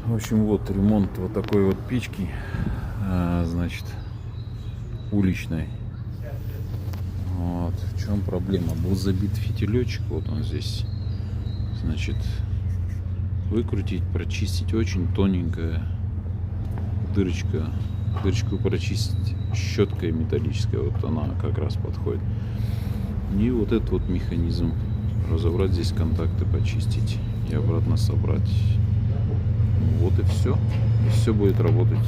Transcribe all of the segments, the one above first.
В общем, вот ремонт вот такой вот печки, значит, уличной. Вот. В чем проблема? Был забит фитилечек, вот он здесь. Значит, выкрутить, прочистить, очень тоненькая дырочка. Дырочку прочистить щеткой металлической, вот она как раз подходит. И вот этот вот механизм. Разобрать здесь контакты, почистить и обратно собрать. Вот и все. И все будет работать.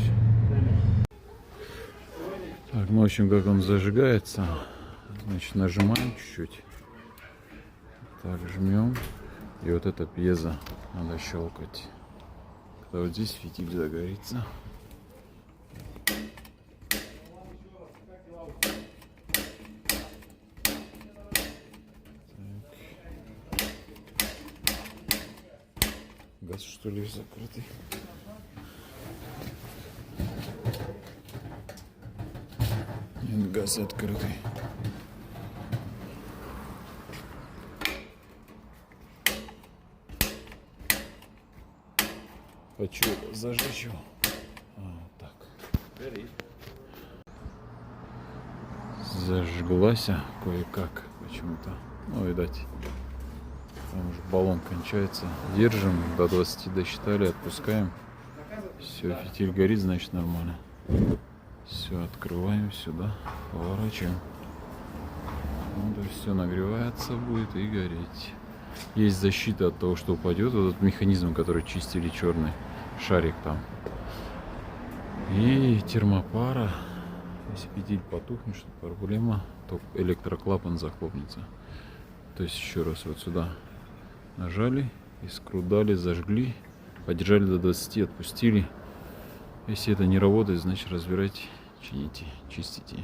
Так, ну в общем, как он зажигается. Значит, нажимаем чуть-чуть. Так, жмем. И вот эта пьеза надо щелкать. Когда вот здесь фитиль загорится. Газ, что ли, закрытый? Нет, газ открытый. Хочу зажечь его. Вот так. Горит. Зажглась кое-как почему-то. Ну, видать, там уже баллон кончается. Держим, до 20 досчитали, отпускаем. Все, фитиль горит, значит нормально. Все, открываем сюда, поворачиваем. Вот и все, нагревается будет и гореть. Есть защита от того, что упадет. Вот этот механизм, который чистили, черный шарик там. И термопара. Если фитиль потухнет, что проблема, то электроклапан захлопнется. То есть еще раз вот сюда нажали, и скрудали, зажгли, подержали до 20, отпустили. Если это не работает, значит разбирайте, чините, чистите.